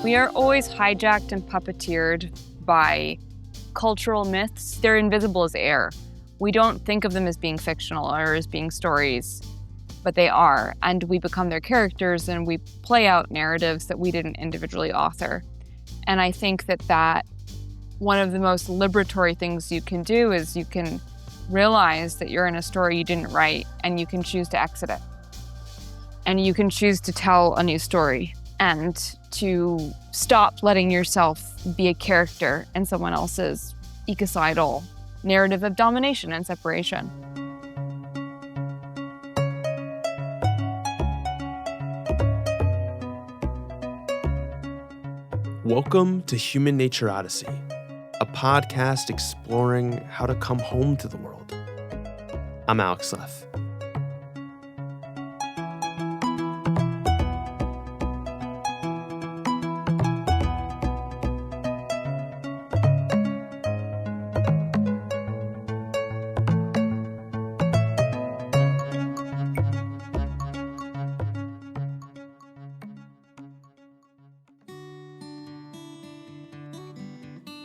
We are always hijacked and puppeteered by cultural myths. They're invisible as air. We don't think of them as being fictional or as being stories, but they are. And we become their characters and we play out narratives that we didn't individually author. And I think that one of the most liberatory things you can do is you can realize that you're in a story you didn't write and you can choose to exit it. And you can choose to tell a new story and to stop letting yourself be a character in someone else's ecocidal narrative of domination and separation. Welcome to Human Nature Odyssey, a podcast exploring how to come home to the world. I'm Alex Leff.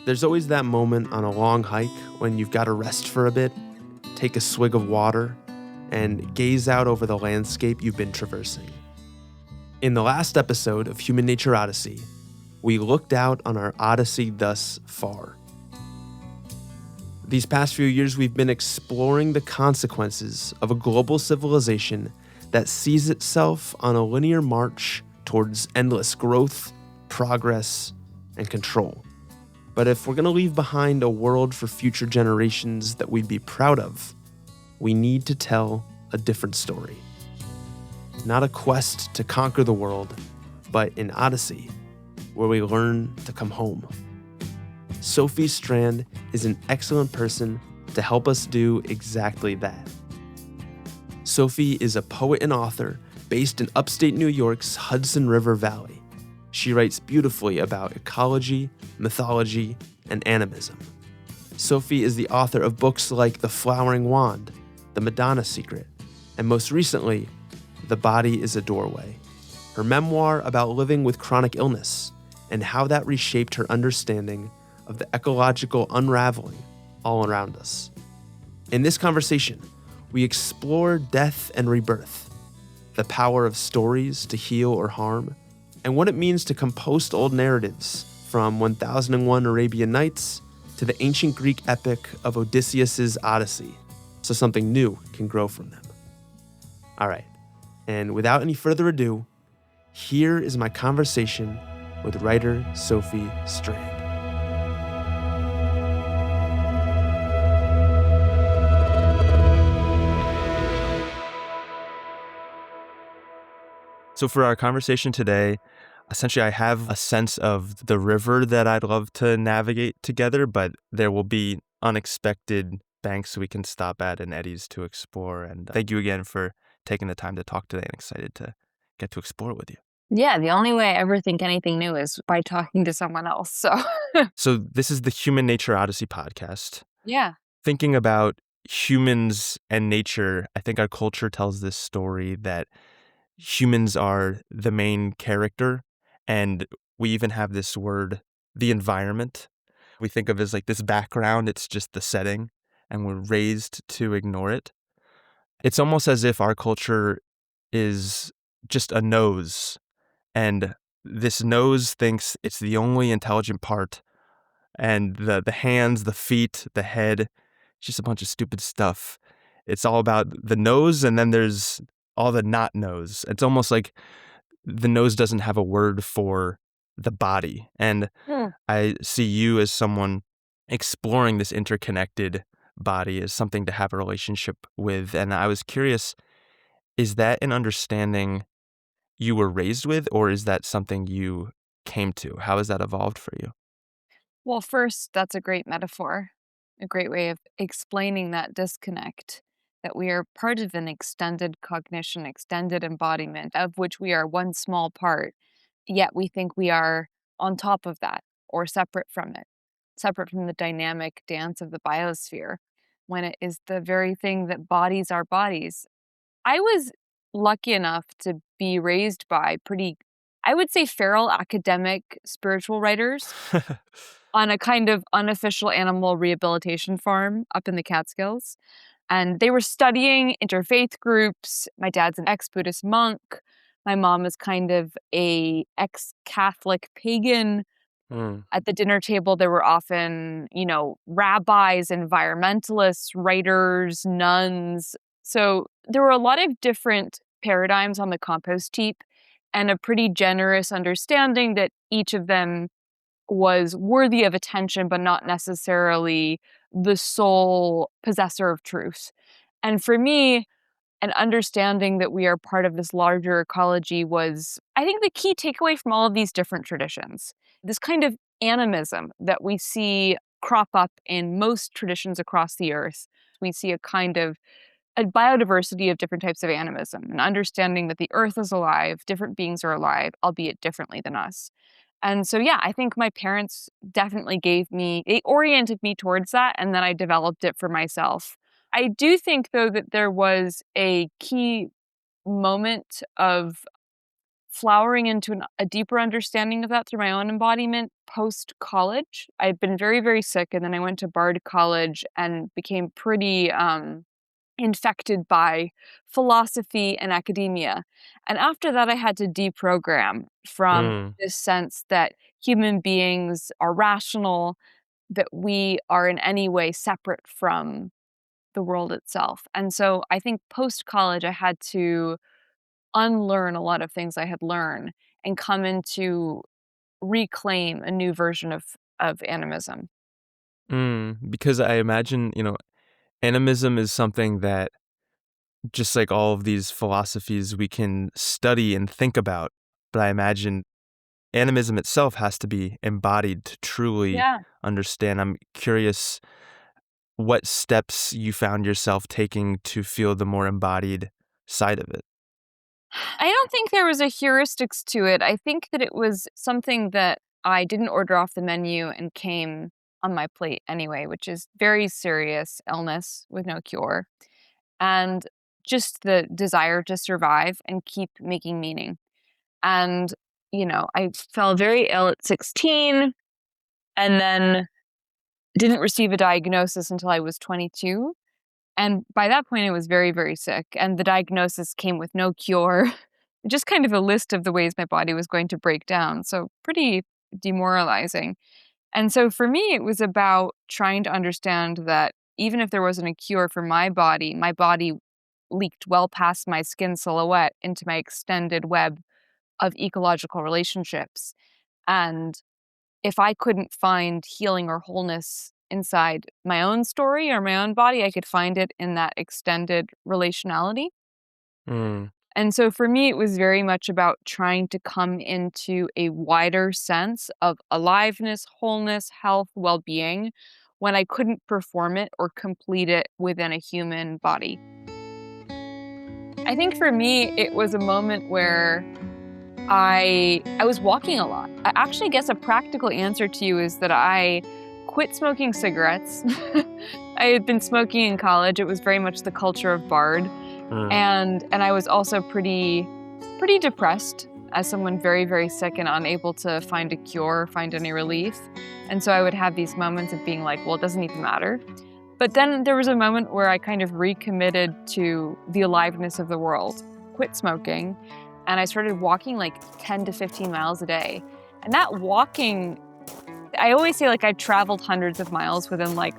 There's always that moment on a long hike when you've got to rest for a bit, take a swig of water, and gaze out over the landscape you've been traversing. In the last episode of Human Nature Odyssey, we looked out on our odyssey thus far. These past few years, we've been exploring the consequences of a global civilization that sees itself on a linear march towards endless growth, progress, and control. But if we're going to leave behind a world for future generations that we'd be proud of, we need to tell a different story. Not a quest to conquer the world, but an odyssey where we learn to come home. Sophie Strand is an excellent person to help us do exactly that. Sophie is a poet and author based in upstate New York's Hudson River Valley. She writes beautifully about ecology, mythology, and animism. Sophie is the author of books like The Flowering Wand, The Madonna Secret, and most recently, The Body is a Doorway, her memoir about living with chronic illness and how that reshaped her understanding of the ecological unraveling all around us. In this conversation, we explore death and rebirth, the power of stories to heal or harm, and what it means to compost old narratives from 1001 Arabian Nights to the ancient Greek epic of Odysseus' Odyssey, so something new can grow from them. All right, and without any further ado, here is my conversation with writer Sophie Strand. So for our conversation today, essentially I have a sense of the river that I'd love to navigate together, but there will be unexpected banks we can stop at and eddies to explore. And thank you again for taking the time to talk today. I'm excited to get to explore with you. Yeah, the only way I ever think anything new is by talking to someone else. So this is the Human Nature Odyssey podcast. Yeah. Thinking about humans and nature, I think our culture tells this story that humans are the main character, and we even have this word, the environment. We think of as like this background, it's just the setting, and we're raised to ignore it. It's almost as if our culture is just a nose, and this nose thinks it's the only intelligent part, and the hands, the feet, the head, just a bunch of stupid stuff. It's all about the nose, and then there's all the not nose. It's almost like the nose doesn't have a word for the body. And I see you as someone exploring this interconnected body as something to have a relationship with. And I was curious, is that an understanding you were raised with, or is that something you came to? How has that evolved for you? Well, first, that's a great metaphor, a great way of explaining that disconnect, that we are part of an extended cognition, extended embodiment of which we are one small part, yet we think we are on top of that or separate from it, separate from the dynamic dance of the biosphere, when it is the very thing that bodies our bodies. I was lucky enough to be raised by pretty I would say, feral academic spiritual writers on a kind of unofficial animal rehabilitation farm up in the Catskills. And they were studying interfaith groups. My dad's an ex-Buddhist monk. My mom is kind of a ex-Catholic pagan. Mm. At the dinner table, there were often, rabbis, environmentalists, writers, nuns. So there were a lot of different paradigms on the compost heap and a pretty generous understanding that each of them was worthy of attention, but not necessarily the sole possessor of truth. And for me, an understanding that we are part of this larger ecology was, I think, the key takeaway from all of these different traditions. This kind of animism that we see crop up in most traditions across the earth. We see a kind of a biodiversity of different types of animism, an understanding that the earth is alive, different beings are alive, albeit differently than us. And so, yeah, I think my parents definitely they oriented me towards that, and then I developed it for myself. I do think, though, that there was a key moment of flowering into a deeper understanding of that through my own embodiment post-college. I'd been very, very sick, and then I went to Bard College and became pretty infected by philosophy and academia. And after that, I had to deprogram from Mm. this sense that human beings are rational, that we are in any way separate from the world itself. And so I think post-college, I had to unlearn a lot of things I had learned and come into reclaim a new version of animism. Because I imagine, animism is something that, just like all of these philosophies, we can study and think about. But I imagine animism itself has to be embodied to truly Yeah. understand. I'm curious what steps you found yourself taking to feel the more embodied side of it. I don't think there was a heuristics to it. I think that it was something that I didn't order off the menu and came on my plate anyway, which is very serious illness with no cure, and just the desire to survive and keep making meaning. And, I fell very ill at 16 and then didn't receive a diagnosis until I was 22. And by that point, I was very, very sick. And the diagnosis came with no cure, just kind of a list of the ways my body was going to break down. So pretty demoralizing. And so for me, it was about trying to understand that even if there wasn't a cure for my body leaked well past my skin silhouette into my extended web of ecological relationships. And if I couldn't find healing or wholeness inside my own story or my own body, I could find it in that extended relationality. Mm. And so for me, it was very much about trying to come into a wider sense of aliveness, wholeness, health, well being when I couldn't perform it or complete it within a human body. I think for me, it was a moment where I was walking a lot. I actually guess a practical answer to you is that I quit smoking cigarettes. I had been smoking in college. It was very much the culture of Bard. Mm. And I was also pretty depressed as someone very, very sick and unable to find a cure, find any relief. And so I would have these moments of being like, well, it doesn't even matter. But then there was a moment where I kind of recommitted to the aliveness of the world, quit smoking, and I started walking like 10 to 15 miles a day. And that walking, I always say like I traveled hundreds of miles within like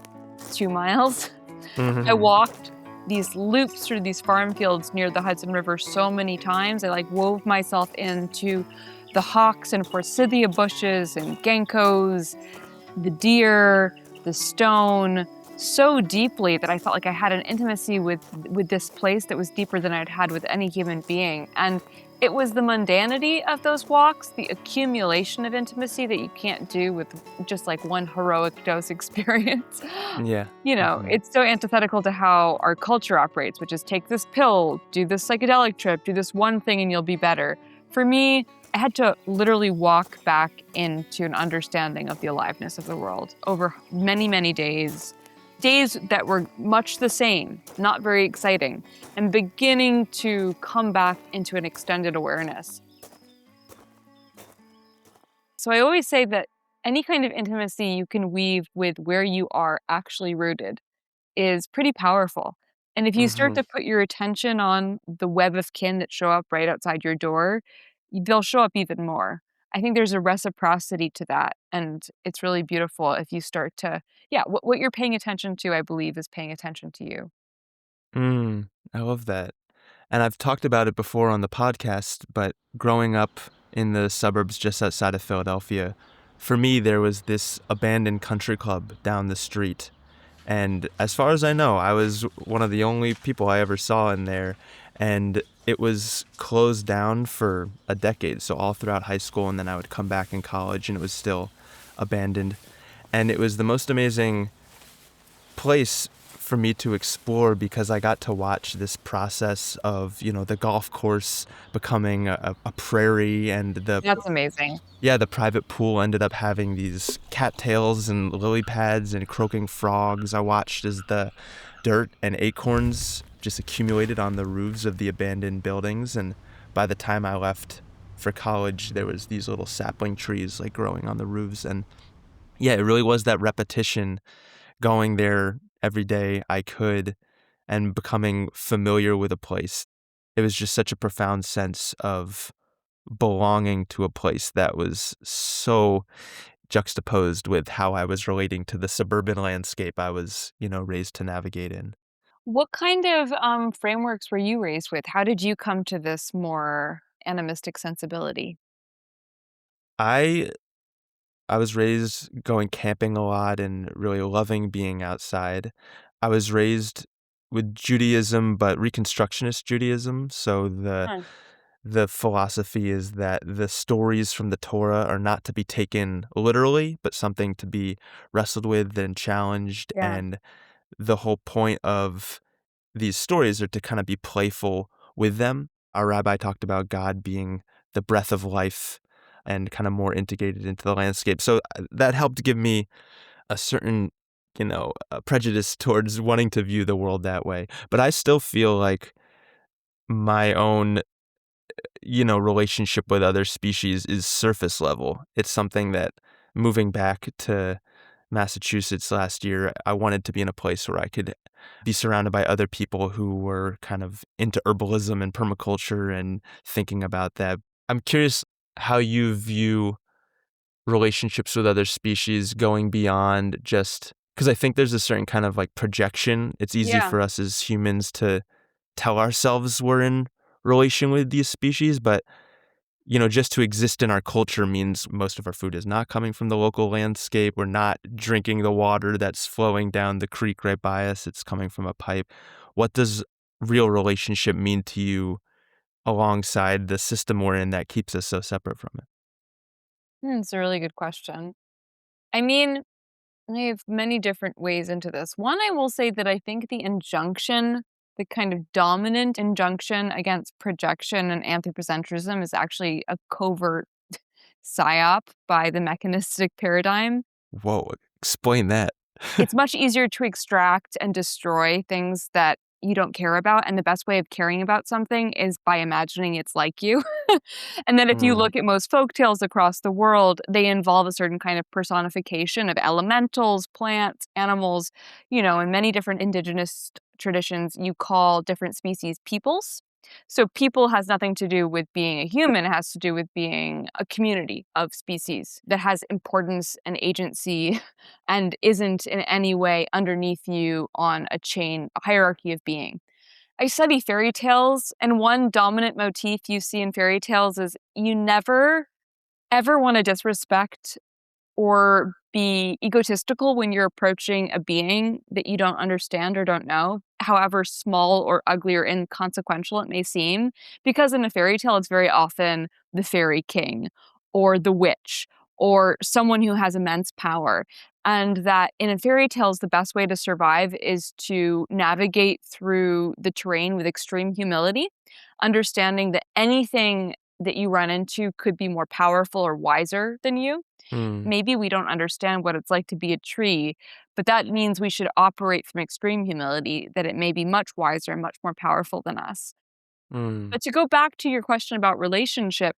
2 miles. I Mhm. walked these loops through these farm fields near the Hudson River so many times. I like wove myself into the hawks and forsythia bushes and ginkgos, the deer, the stone, so deeply that I felt like I had an intimacy with this place that was deeper than I'd had with any human being. And it was the mundanity of those walks, the accumulation of intimacy that you can't do with just like one heroic dose experience. Yeah. Mhm. It's so antithetical to how our culture operates, which is take this pill, do this psychedelic trip, do this one thing and you'll be better. For me, I had to literally walk back into an understanding of the aliveness of the world over many, many days. Days that were much the same, not very exciting, and beginning to come back into an extended awareness. So I always say that any kind of intimacy you can weave with where you are actually rooted is pretty powerful. And if you start Hmm. to put your attention on the web of kin that show up right outside your door, they'll show up even more. I think there's a reciprocity to that. And it's really beautiful if you start to, yeah, what you're paying attention to, I believe, is paying attention to you. I love that. And I've talked about it before on the podcast, but growing up in the suburbs just outside of Philadelphia, for me, there was this abandoned country club down the street. And as far as I know, I was one of the only people I ever saw in there. And it was closed down for a decade. So all throughout high school, and then I would come back in college and it was still abandoned. And it was the most amazing place for me to explore because I got to watch this process of, the golf course becoming a prairie, and That's amazing. the private pool ended up having these cattails and lily pads and croaking frogs. I watched as the dirt and acorns just accumulated on the roofs of the abandoned buildings, and by the time I left for college, there was these little sapling trees like growing on the roofs. And yeah, it really was that repetition, going there every day I could and becoming familiar with a place. It was just such a profound sense of belonging to a place that was so juxtaposed with how I was relating to the suburban landscape I was, raised to navigate in. What kind of frameworks were you raised with? How did you come to this more animistic sensibility? I I was raised going camping a lot and really loving being outside. I was raised with Judaism, but Reconstructionist Judaism. So Huh. the philosophy is that the stories from the Torah are not to be taken literally, but something to be wrestled with and challenged. Yeah. And the whole point of these stories are to kind of be playful with them. Our rabbi talked about God being the breath of life and kind of more integrated into the landscape. So that helped give me a certain, prejudice towards wanting to view the world that way. But I still feel like my own, relationship with other species is surface level. It's something that, moving back to Massachusetts last year, I wanted to be in a place where I could be surrounded by other people who were kind of into herbalism and permaculture and thinking about that. I'm curious how you view relationships with other species going beyond just because I think there's a certain kind of like projection. It's easy Yeah. for us as humans to tell ourselves we're in relation with these species, but just to exist in our culture means most of our food is not coming from the local landscape. We're not drinking the water that's flowing down the creek right by us. It's coming from a pipe. What does real relationship mean to you alongside the system we're in that keeps us so separate from it? It's a really good question. I mean, I have many different ways into this. One, I will say that I think the injunction, the kind of dominant injunction against projection and anthropocentrism is actually a covert psyop by the mechanistic paradigm. Whoa, explain that. It's much easier to extract and destroy things that you don't care about, and the best way of caring about something is by imagining it's like you. And then if you Mm, look at most folk tales across the world, they involve a certain kind of personification of elementals, plants, animals. In many different indigenous traditions, you call different species peoples. So people has nothing to do with being a human, it has to do with being a community of species that has importance and agency and isn't in any way underneath you on a chain, a hierarchy of being. I study fairy tales, and one dominant motif you see in fairy tales is you never ever want to disrespect or be egotistical when you're approaching a being that you don't understand or don't know, however small or ugly or inconsequential it may seem. Because in a fairy tale, it's very often the fairy king or the witch or someone who has immense power. And that in a fairy tales, the best way to survive is to navigate through the terrain with extreme humility, understanding that anything that you run into could be more powerful or wiser than you. mm. Maybe we don't understand what it's like to be a tree, but that means we should operate from extreme humility, that it may be much wiser and much more powerful than us. Mm. But to go back to your question about relationship,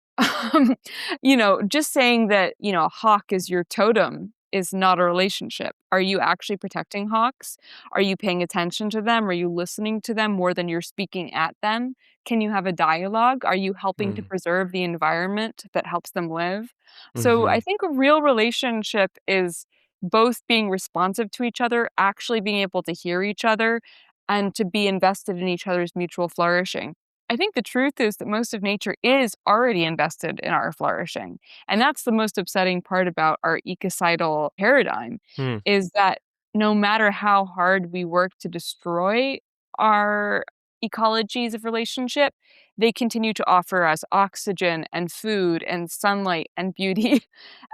just saying that, a hawk is your totem is not a relationship. Are you actually protecting hawks? Are you paying attention to them? Are you listening to them more than you're speaking at them? Can you have a dialogue? Are you helping to Mm. preserve the environment that helps them live? So I Mhm. think a real relationship is both being responsive to each other, actually being able to hear each other, and to be invested in each other's mutual flourishing. I think the truth is that most of nature is already invested in our flourishing. And that's the most upsetting part about our ecocidal paradigm Hmm. is that no matter how hard we work to destroy our ecologies of relationship, they continue to offer us oxygen and food and sunlight and beauty.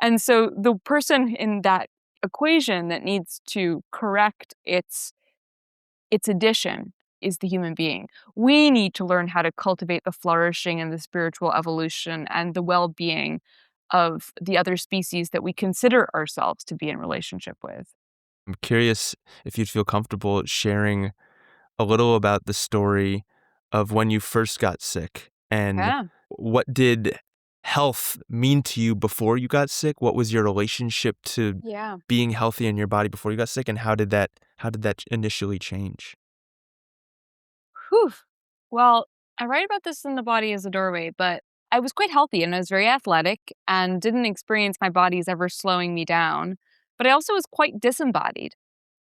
And so the person in that equation that needs to correct its addition is the human being. We need to learn how to cultivate the flourishing and the spiritual evolution and the well-being of the other species that we consider ourselves to be in relationship with. I'm curious if you'd feel comfortable sharing a little about the story of when you first got sick and Yeah. what did health mean to you before you got sick? What was your relationship to Yeah. being healthy in your body before you got sick, and how did that initially change? Whew. Well, I write about this in The Body as a Doorway, but I was quite healthy and I was very athletic and didn't experience my body's ever slowing me down. But I also was quite disembodied.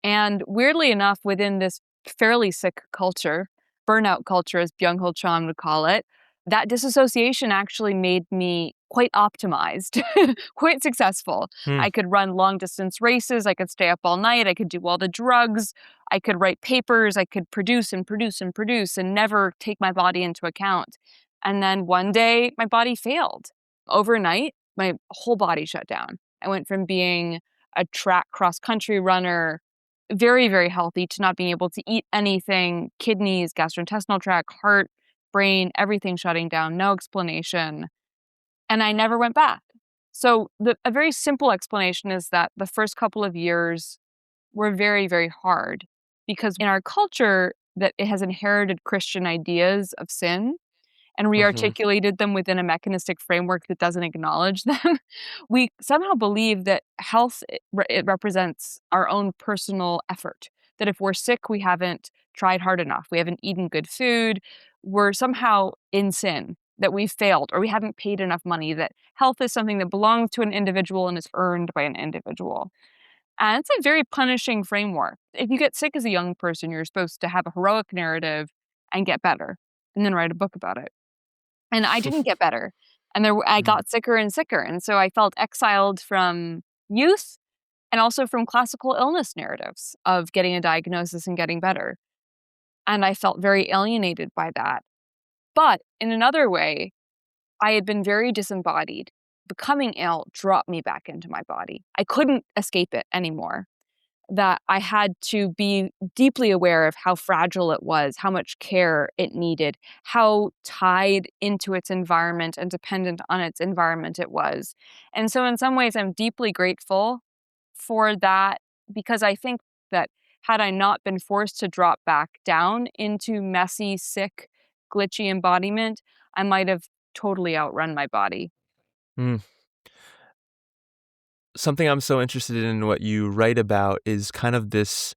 And weirdly enough, within this fairly sick culture, burnout culture, as Byung Ho Chan would call it, that disassociation actually made me quite optimized, quite successful. Hmm. I could run long distance races, I could stay up all night, I could do all the drugs, I could write papers, I could produce and produce and produce and never take my body into account. And then one day, my body failed. Overnight, my whole body shut down. I went from being a track cross country runner, very, very healthy, to not being able to eat anything, kidneys, gastrointestinal tract, heart, brain, everything shutting down, no explanation. And I never went back. So, a very simple explanation is that the first couple of years were very, very hard because in our culture that it has inherited Christian ideas of sin and Mhm. rearticulated them within a mechanistic framework that doesn't acknowledge them, we somehow believe that health it represents our own personal effort. That if we're sick, we haven't tried hard enough, we haven't eaten good food, we're somehow in sin, that we've failed, or we haven't paid enough money, that health is something that belongs to an individual and is earned by an individual. And it's a very punishing framework. If you get sick as a young person, you're supposed to have a heroic narrative and get better, and then write a book about it. And I didn't get better, and I Mm. got sicker and sicker, and so I felt exiled from youth and also from classical illness narratives of getting a diagnosis and getting better, and I felt very alienated by that. But in another way, I had been very disembodied. Becoming ill dropped me back into my body. I couldn't escape it anymore. That I had to be deeply aware of how fragile it was, how much care it needed, how tied into its environment and dependent on its environment it was. And so, in some ways, I'm deeply grateful for that because I think that had I not been forced to drop back down into messy, sick, glitchy embodiment, I might have totally outrun my body. Mm. Something I'm so interested in what you write about is kind of this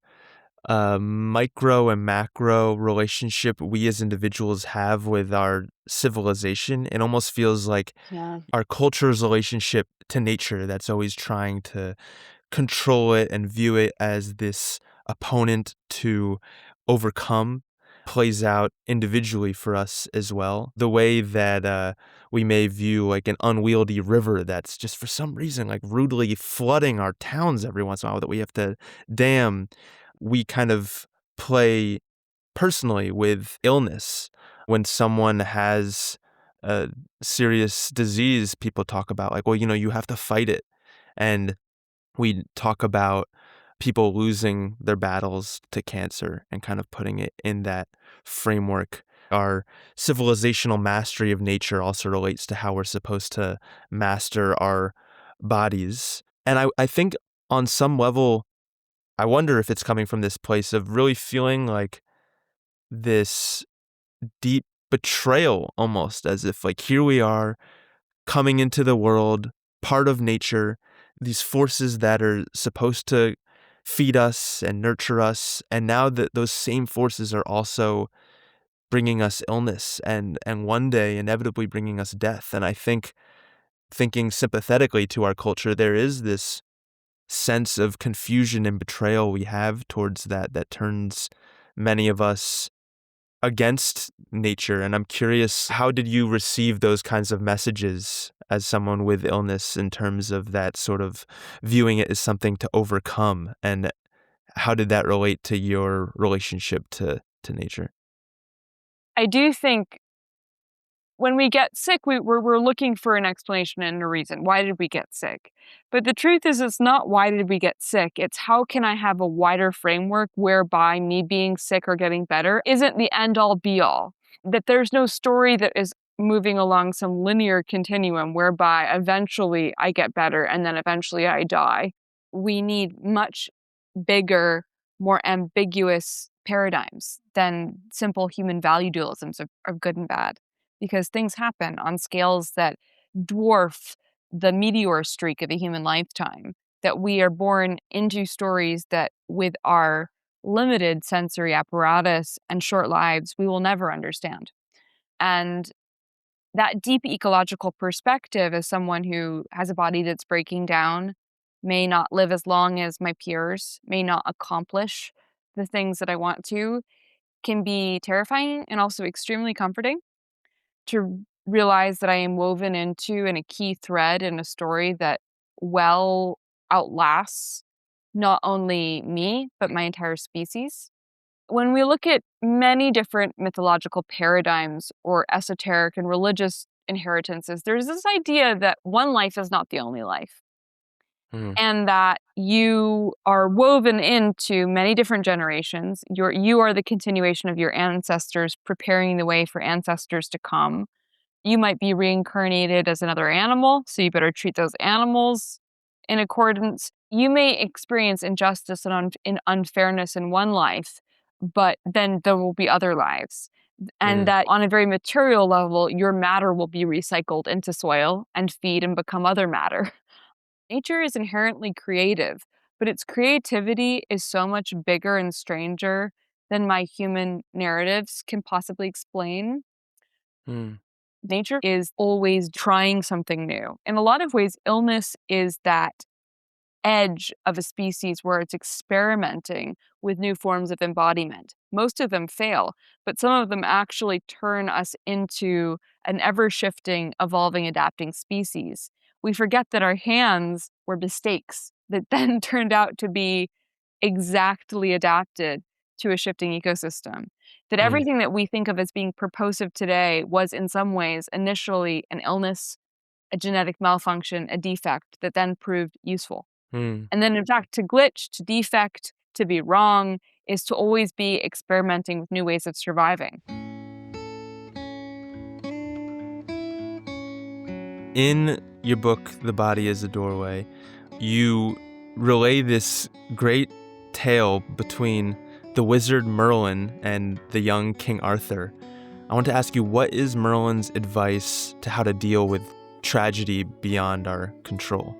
micro and macro relationship we as individuals have with our civilization. It almost feels like Yeah. our culture's relationship to nature that's always trying to control it and view it as this opponent to overcome plays out individually for us as well. The way that we may view like an unwieldy river that's just for some reason like rudely flooding our towns every once in a while that we have to dam, we kind of play personally with illness. When someone has a serious disease, people talk about like, well, you have to fight it. And we talk about people losing their battles to cancer and kind of putting it in that framework. Our civilizational mastery of nature also relates to how we're supposed to master our bodies. And I think on some level, I wonder if it's coming from this place of really feeling like this deep betrayal almost, as if like here we are coming into the world, part of nature, these forces that are supposed to feed us and nurture us, and now that those same forces are also bringing us illness and one day inevitably bringing us death. And I think, thinking sympathetically to our culture, there is this sense of confusion and betrayal we have towards that turns many of us against nature. And I'm curious, how did you receive those kinds of messages as someone with illness in terms of that sort of viewing it as something to overcome? And how did that relate to your relationship to nature? I do think when we get sick, we're looking for an explanation and a reason. Why did we get sick? But the truth is, it's not why did we get sick. It's how can I have a wider framework whereby me being sick or getting better isn't the end-all be-all. That there's no story that is moving along some linear continuum whereby eventually I get better and then eventually I die. We need much bigger, more ambiguous paradigms than simple human value dualisms of good and bad. Because things happen on scales that dwarf the meteor streak of a human lifetime, that we are born into stories that with our limited sensory apparatus and short lives, we will never understand. And that deep ecological perspective as someone who has a body that's breaking down, may not live as long as my peers, may not accomplish the things that I want to, can be terrifying and also extremely comforting to realize that I am woven into and a key thread in a story that well outlasts not only me, but my entire species. When we look at many different mythological paradigms or esoteric and religious inheritances, there's this idea that one life is not the only life. Mm. And that you are woven into many different generations. You are the continuation of your ancestors, preparing the way for ancestors to come. You might be reincarnated as another animal, so you better treat those animals in accordance. You may experience injustice and unfairness in one life, but then there will be other lives. And that on a very material level, your matter will be recycled into soil and feed and become other matter. Nature is inherently creative, but its creativity is so much bigger and stranger than my human narratives can possibly explain. Mm. Nature is always trying something new. In a lot of ways, illness is that edge of a species where it's experimenting with new forms of embodiment. Most of them fail, but some of them actually turn us into an ever-shifting, evolving, adapting species. We forget that our hands were mistakes that then turned out to be exactly adapted to a shifting ecosystem. That everything that we think of as being purposive today was in some ways initially an illness, a genetic malfunction, a defect that then proved useful. Mm. And then in fact, to glitch, to defect, to be wrong is to always be experimenting with new ways of surviving. In your book, The Body is a Doorway, you relay this great tale between the wizard Merlin and the young King Arthur. I want to ask you, what is Merlin's advice to how to deal with tragedy beyond our control?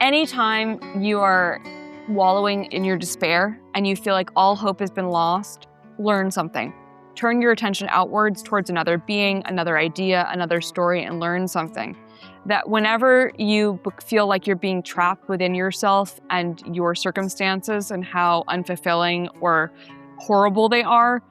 Anytime you are wallowing in your despair and you feel like all hope has been lost, learn something. Turn your attention outwards towards another being, another idea, another story, and learn something. That whenever you feel like you're being trapped within yourself and your circumstances and how unfulfilling or horrible they are,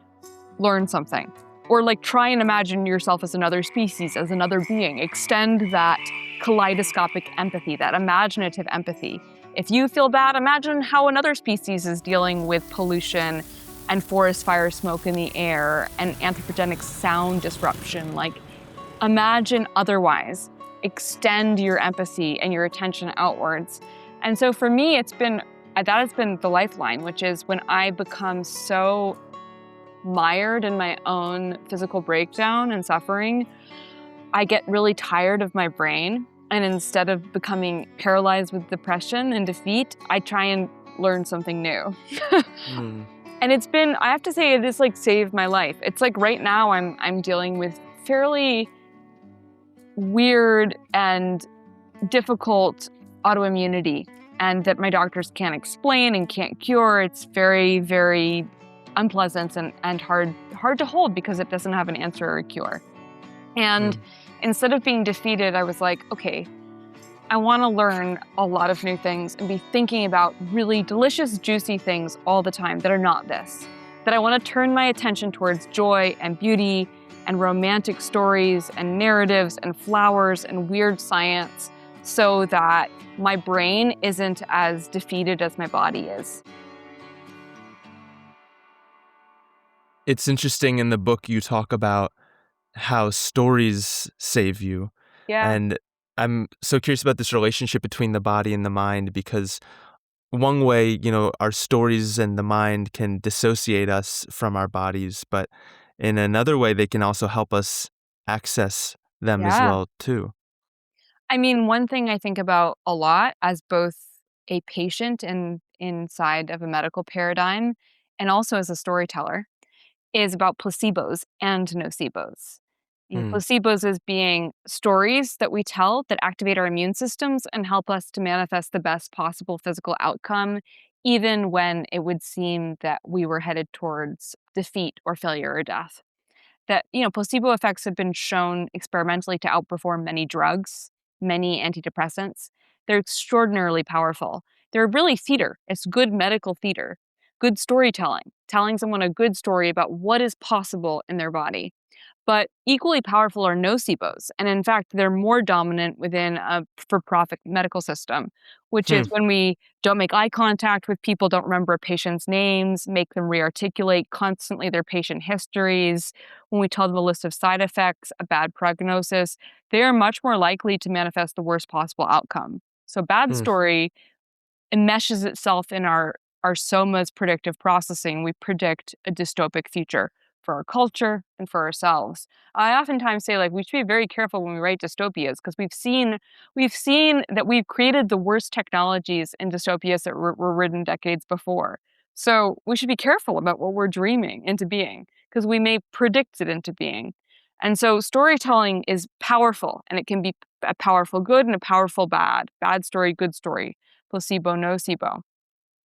learn something. Or like try and imagine yourself as another species, as another being. Extend that kaleidoscopic empathy, that imaginative empathy. If you feel bad, imagine how another species is dealing with pollution and forest fire smoke in the air and anthropogenic sound disruption. Like, imagine otherwise. Extend your empathy and your attention outwards. And so for me, that has been the lifeline, which is when I become so mired in my own physical breakdown and suffering, I get really tired of my brain. And instead of becoming paralyzed with depression and defeat, I try and learn something new. And it's been, I have to say, it has like saved my life. It's like right now I'm dealing with fairly weird and difficult autoimmunity, and that my doctors can't explain and can't cure. It's very, very unpleasant and hard to hold because it doesn't have an answer or a cure. And Mm. instead of being defeated, I was like, okay, I want to learn a lot of new things and be thinking about really delicious, juicy things all the time that are not this. That I want to turn my attention towards joy and beauty and romantic stories and narratives and flowers and weird science, so that my brain isn't as defeated as my body is. It's interesting in the book you talk about how stories save you. Yeah, And I'm so curious about this relationship between the body and the mind, because one way, our stories and the mind can dissociate us from our bodies, but in another way, they can also help us access them as yeah. well, too. I mean, one thing I think about a lot as both a patient and inside of a medical paradigm, and also as a storyteller, is about placebos and nocebos. Mm, Placebos as being stories that we tell that activate our immune systems and help us to manifest the best possible physical outcome, even when it would seem that we were headed towards defeat or failure or death. That, placebo effects have been shown experimentally to outperform many drugs, many antidepressants. They're extraordinarily powerful. They're really theater. It's good medical theater, good storytelling, telling someone a good story about what is possible in their body. But equally powerful are nocebos, and in fact, they're more dominant within a for-profit medical system, which is hmm, when we don't make eye contact with people, don't remember a patient's names, make them rearticulate constantly their patient histories, when we tell them a list of side effects, a bad prognosis, they are much more likely to manifest the worst possible outcome. So bad hmm, story enmeshes itself in our soma's predictive processing. We predict a dystopic future for our culture and for ourselves. I oftentimes say like we should be very careful when we write dystopias because we've seen that we've created the worst technologies in dystopias that were written decades before. So we should be careful about what we're dreaming into being because we may predict it into being. And so storytelling is powerful, and it can be a powerful good and a powerful bad. Bad story, good story, placebo, nocebo.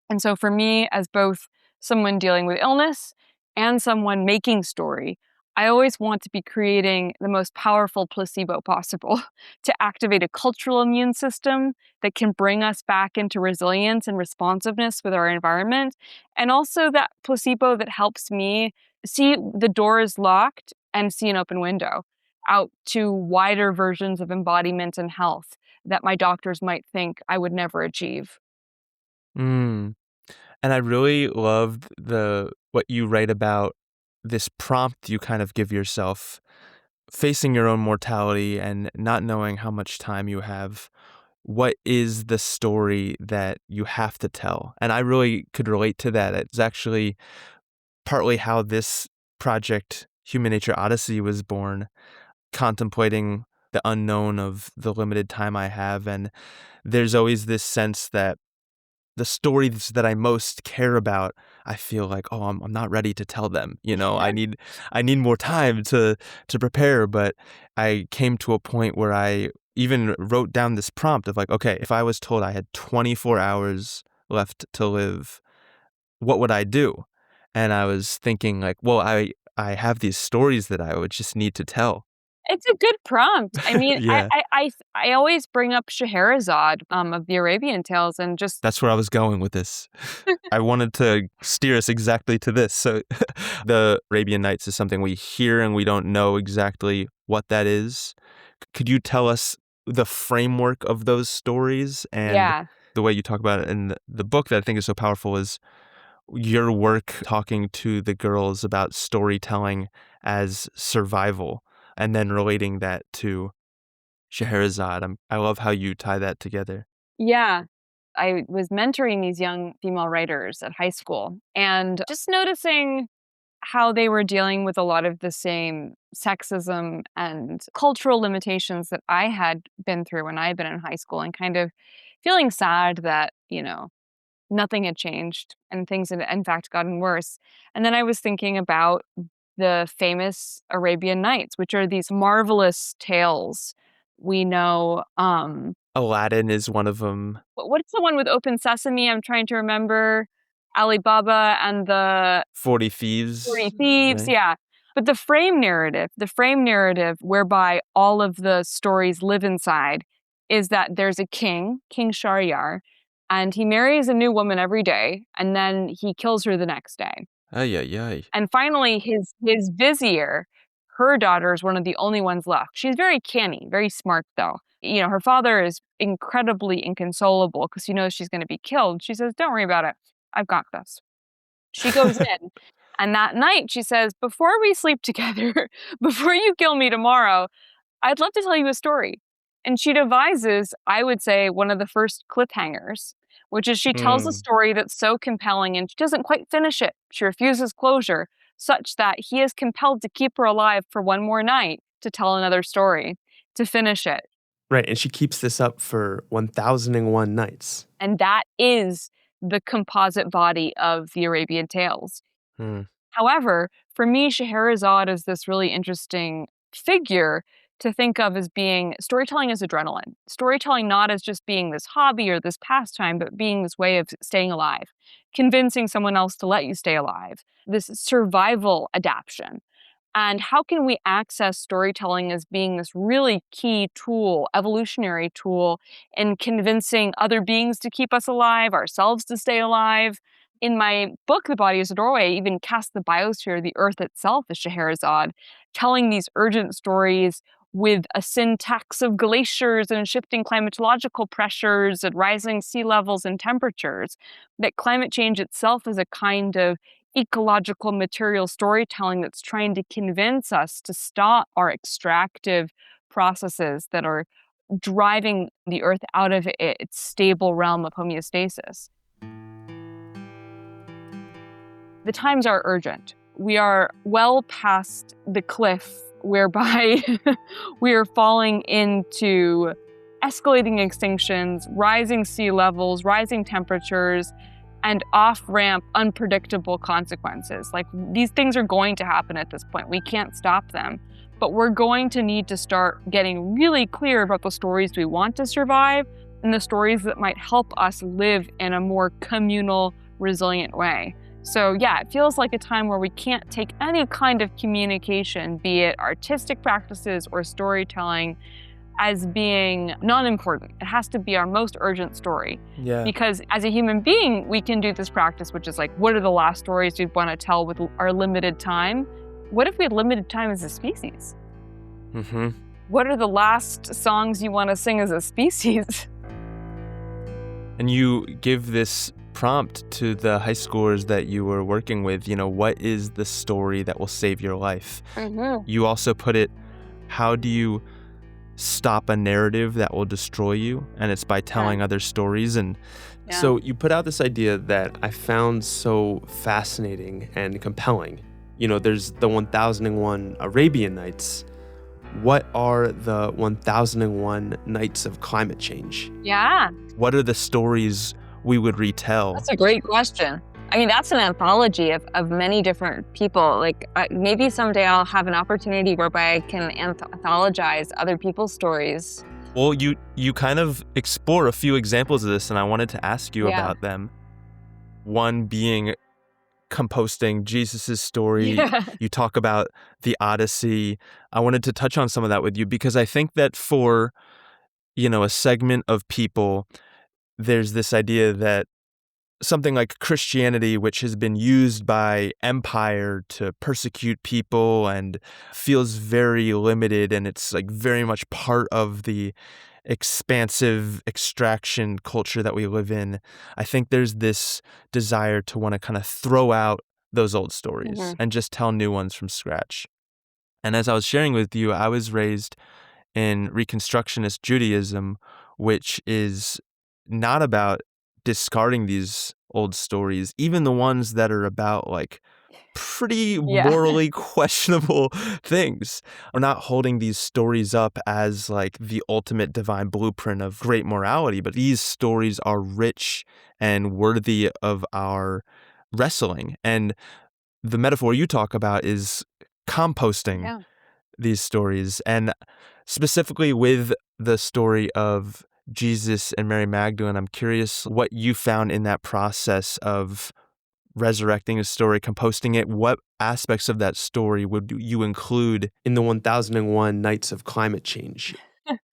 And so for me, as both someone dealing with illness and someone making story, I always want to be creating the most powerful placebo possible to activate a cultural immune system that can bring us back into resilience and responsiveness with our environment. And also that placebo that helps me see the door is locked and see an open window out to wider versions of embodiment and health that my doctors might think I would never achieve. mm. And I really loved the what you write about this prompt you kind of give yourself, facing your own mortality and not knowing how much time you have. What is the story that you have to tell? And I really could relate to that. It's actually partly how this project, Human Nature Odyssey, was born, contemplating the unknown of the limited time I have. And there's always this sense that the stories that I most care about, I feel like, oh, I'm not ready to tell them. I need more time to prepare. But I came to a point where I even wrote down this prompt of like, okay, if I was told I had 24 hours left to live, what would I do? And I was thinking like, well, I have these stories that I would just need to tell. It's a good prompt. I mean, Yeah. I always bring up Scheherazade, of the Arabian Tales and just That's where I was going with this. I wanted to steer us exactly to this. So, the Arabian Nights is something we hear and we don't know exactly what that is. Could you tell us the framework of those stories? And yeah. the way you talk about it in the book that I think is so powerful is your work talking to the girls about storytelling as survival and then relating that to Scheherazade. I love how you tie that together. Yeah. I was mentoring these young female writers at high school and just noticing how they were dealing with a lot of the same sexism and cultural limitations that I had been through when I had been in high school, and kind of feeling sad that, nothing had changed and things had in fact gotten worse. And then I was thinking about the famous Arabian Nights, which are these marvelous tales. We know, Aladdin is one of them. what's the one with Open Sesame? I'm trying to remember. Alibaba and the 40 Thieves, 40 Thieves, right? yeah. But the frame narrative whereby all of the stories live inside is that there's a king, King Shahryar, and he marries a new woman every day, and then he kills her the next day. Ay, ay, ay. And finally, his vizier, her daughter is one of the only ones left. She's very canny, very smart, though. You know, her father is incredibly inconsolable because he knows she's going to be killed. She says, "Don't worry about it. I've got this." She goes in, and that night she says, "Before we sleep together, before you kill me tomorrow, I'd love to tell you a story." And she devises, I would say, one of the first cliffhangers, which is she tells a Hmm. story that's so compelling and she doesn't quite finish it. She refuses closure, such that he is compelled to keep her alive for one more night to tell another story, to finish it. Right, and she keeps this up for 1001 nights. And that is the composite body of the Arabian Tales. Hmm. However, for me, Scheherazade is this really interesting figure to think of as being storytelling as adrenaline. Storytelling not as just being this hobby or this pastime, but being this way of staying alive, convincing someone else to let you stay alive, this survival adaptation. And how can we access storytelling as being this really key tool, evolutionary tool, in convincing other beings to keep us alive, ourselves to stay alive? In my book, The Body is a Doorway, I even cast the biosphere, the earth itself, as Scheherazade, telling these urgent stories with a syntax of glaciers and shifting climatological pressures and rising sea levels and temperatures, that climate change itself is a kind of ecological material storytelling that's trying to convince us to stop our extractive processes that are driving the earth out of its stable realm of homeostasis. The times are urgent. We are well past the cliff whereby we are falling into escalating extinctions, rising sea levels, rising temperatures, and off-ramp, unpredictable consequences. Like, these things are going to happen at this point. We can't stop them. But we're going to need to start getting really clear about the stories we want to survive and the stories that might help us live in a more communal, resilient way. So yeah, it feels like a time where we can't take any kind of communication, be it artistic practices or storytelling, as being non-important. It has to be our most urgent story. Yeah. Because as a human being, we can do this practice, which is like, what are the last stories we want to tell with our limited time? What if we had limited time as a species? Mm-hmm. What are the last songs you want to sing as a species? And you give this prompt to the high schoolers that you were working with, what is the story that will save your life? Mm-hmm. You also put it, how do you stop a narrative that will destroy you? And it's by telling other stories. And so you put out this idea that I found so fascinating and compelling. There's the 1001 Arabian Nights. What are the 1001 nights of climate change? Yeah. What are the stories we would retell? That's a great question. I mean, that's an anthology of many different people. Like, maybe someday I'll have an opportunity whereby I can anthologize other people's stories. Well, you kind of explore a few examples of this, and I wanted to ask you about them. One being composting, Jesus' story. Yeah. You talk about the Odyssey. I wanted to touch on some of that with you because I think that for, a segment of people, there's this idea that something like Christianity, which has been used by empire to persecute people and feels very limited, and it's like very much part of the expansive extraction culture that we live in. I think there's this desire to want to kind of throw out those old stories and just tell new ones from scratch. And as I was sharing with you, I was raised in Reconstructionist Judaism, which is not about discarding these old stories, even the ones that are about like pretty Yeah. morally questionable things. We're not holding these stories up as like the ultimate divine blueprint of great morality, but these stories are rich and worthy of our wrestling. And the metaphor you talk about is composting Yeah. these stories, and specifically with the story of Jesus and Mary Magdalene. I'm curious what you found in that process of resurrecting a story, composting it. What aspects of that story would you include In the 1001 Nights of Climate Change,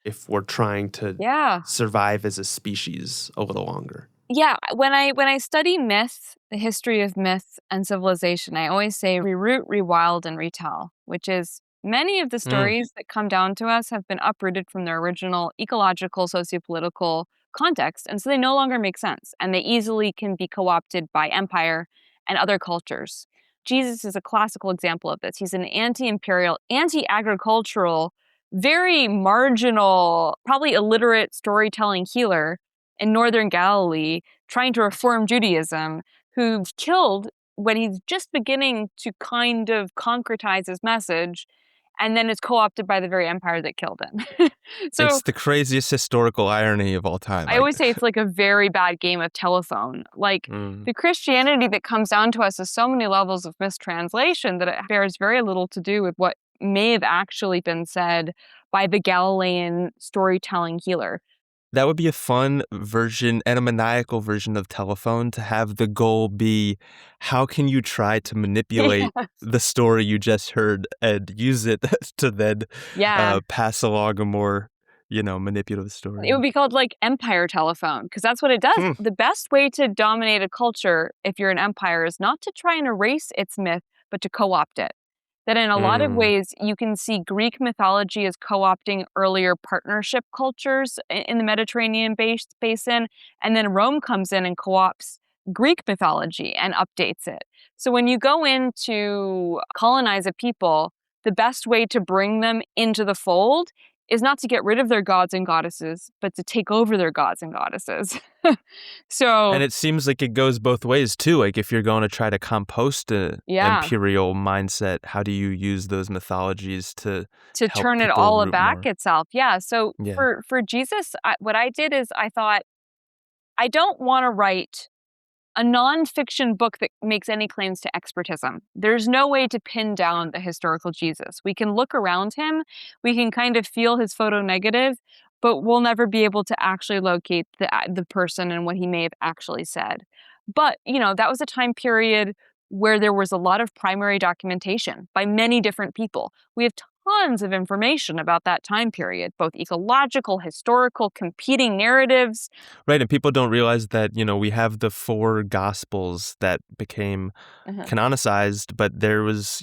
if we're trying to Yeah. survive as a species a little longer? Yeah, when I study myth, the history of myth and civilization, I always say reroot, rewild, and retell, which is many of the Mm. stories that come down to us have been uprooted from their original ecological, sociopolitical context, and so they no longer make sense, and they easily can be co-opted by empire and other cultures. Jesus is a classical example of this. He's an anti-imperial, anti-agricultural, very marginal, probably illiterate storytelling healer in northern Galilee trying to reform Judaism, who's killed when he's just beginning to kind of concretize his message, and then is co-opted by the very empire that killed him. So It's the craziest historical irony of all time. I always say it's like a very bad game of telephone. Like, Mm. the Christianity that comes down to us is so many levels of mistranslation that it bears very little to do with what may have actually been said by the Galilean storytelling healer. That would be a fun version and a maniacal version of telephone, to have the goal be, how can you try to manipulate the story you just heard and use it to then Yeah. pass along a more, manipulative story. It would be called, like, empire telephone, because that's what it does. Hmm. The best way to dominate a culture, if you're an empire, is not to try and erase its myth, but to co-opt it. That in a lot of Mm. ways, you can see Greek mythology as co-opting earlier partnership cultures in the Mediterranean basin, and then Rome comes in and co-opts Greek mythology and updates it. So when you go in to colonize a people, the best way to bring them into the fold is not to get rid of their gods and goddesses, but to take over their gods and goddesses. So, And it seems like it goes both ways too. Like, if you're going to try to compost an yeah, imperial mindset, how do you use those mythologies to to help turn it people all root back more? itself. Yeah. So Yeah. for Jesus, what I did is I thought I don't want to write a nonfiction book that makes any claims to expertism. There's no way to pin down the historical Jesus. We can look around him, we can kind of feel his photo negative, but we'll never be able to actually locate the person and what he may have actually said. But, that was a time period where there was a lot of primary documentation by many different people. We have tons of information about that time period, both ecological, historical, competing narratives. Right, and people don't realize that, we have the 4 gospels that became Uh-huh. canonicized, but there was,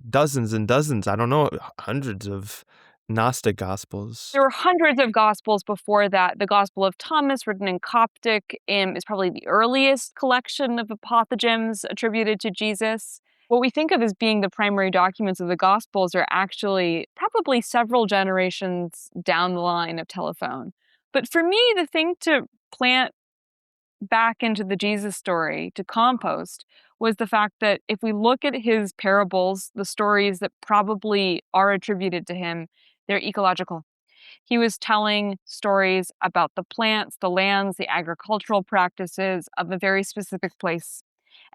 dozens and dozens, I don't know, hundreds of Gnostic gospels. There were hundreds of gospels before that. The Gospel of Thomas, written in Coptic, is probably the earliest collection of apothegms attributed to Jesus. What we think of as being the primary documents of the Gospels are actually probably several generations down the line of telephone. But for me, the thing to plant back into the Jesus story, to compost, was the fact that if we look at his parables, the stories that probably are attributed to him, they're ecological. He was telling stories about the plants, the lands, the agricultural practices of a very specific place.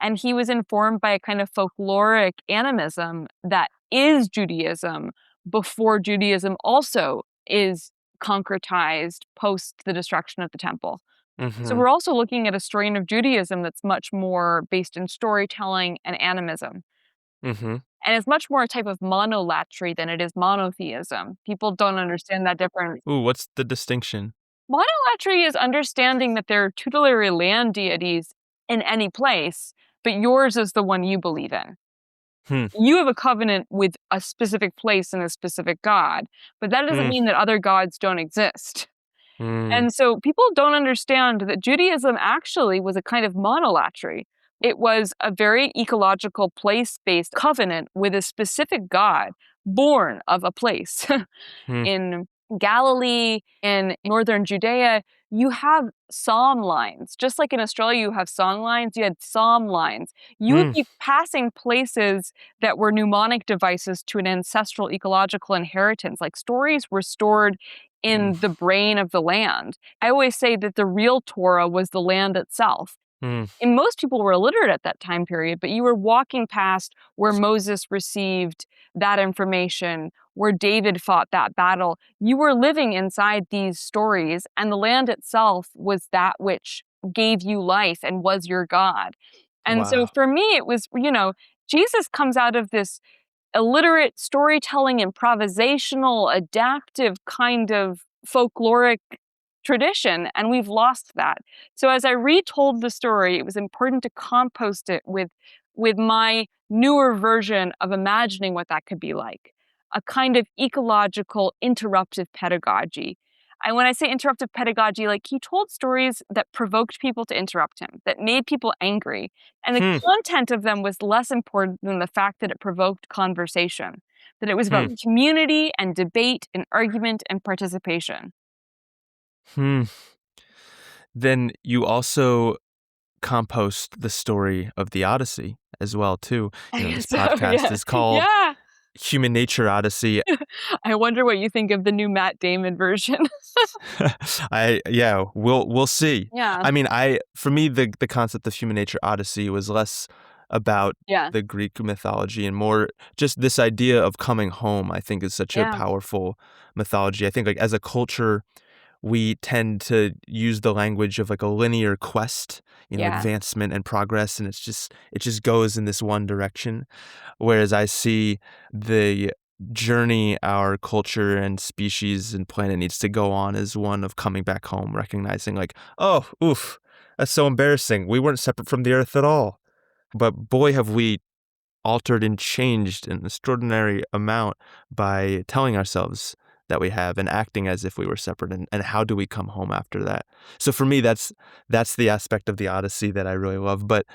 And he was informed by a kind of folkloric animism that is Judaism before Judaism also is concretized post the destruction of the temple. So Mhm. we're also looking at a strain of Judaism that's much more based in storytelling and animism. Mhm. And it's much more a type of monolatry than it is monotheism. People don't understand that difference. Ooh, what's the distinction? Monolatry is understanding that there are tutelary land deities in any place, but yours is the one you believe in. Hmm. You have a covenant with a specific place and a specific god, but that doesn't Mm. mean that other gods don't exist. Mm. And so people don't understand that Judaism actually was a kind of monolatry. It was a very ecological, place-based covenant with a specific god born of a place Hmm. in Galilee, in northern Judea, you have psalm lines. Just like in Australia, you have song lines, you had psalm lines. You would Hmm. be passing places that were mnemonic devices to an ancestral ecological inheritance. Like stories were stored Mm. in the brain of the land. I always say that the real Torah was the land itself. Mm. And most people were illiterate at that time period, but you were walking past where Moses received that information, where David fought that battle. You were living inside these stories, and the land itself was that which gave you life and was your God. And so Wow. for me, it was, Jesus comes out of this illiterate storytelling, improvisational, adaptive kind of folkloric tradition, and we've lost that. So as I retold the story, it was important to compost it with my newer version of imagining what that could be like, a kind of ecological interruptive pedagogy. And when I say interruptive pedagogy, like he told stories that provoked people to interrupt him, that made people angry, and the Hmm. content of them was less important than the fact that it provoked conversation, that it was Hmm. about community and debate and argument and participation. Hmm. Then you also compost the story of the Odyssey as well too. This So, podcast yeah. is called Yeah. Human Nature Odyssey. I wonder what you think of the new Matt Damon version. We'll see. Yeah. I mean, for me the concept of Human Nature Odyssey was less about Yeah. the Greek mythology and more just this idea of coming home. I think is such a Yeah. powerful mythology. I think like as a culture we tend to use the language of like a linear quest, Yeah. advancement and progress, and it just goes in this one direction. Whereas I see the journey our culture and species and planet needs to go on is one of coming back home, recognizing like, oh, oof, that's so embarrassing. We weren't separate from the earth at all. But boy, have we altered and changed an extraordinary amount by telling ourselves that we have and acting as if we were separate, and how do we come home after that? So for me that's the aspect of the Odyssey that I really love. But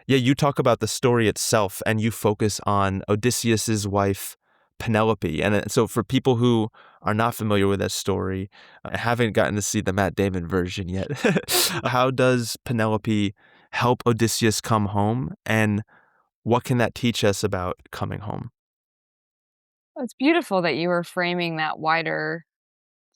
yeah, you talk about the story itself and you focus on Odysseus's wife Penelope. And so for people who are not familiar with that story, haven't gotten to see the Matt Damon version yet, how does Penelope help Odysseus come home, and what can that teach us about coming home? Well, it's beautiful that you were framing that wider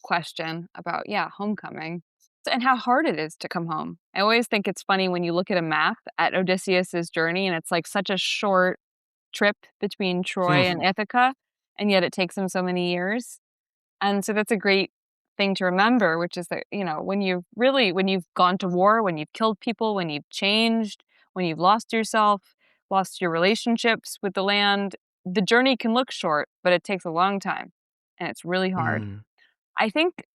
question about, yeah, homecoming and how hard it is to come home. I always think it's funny when you look at a map at Odysseus's journey and it's like such a short trip between Hmm. Troy and Ithaca, and yet it takes him so many years. And so that's a great thing to remember, which is that, when you've gone to war, when you've killed people, when you've changed, when you've lost yourself, lost your relationships with the land, the journey can look short, but it takes a long time and it's really hard. Mm. I think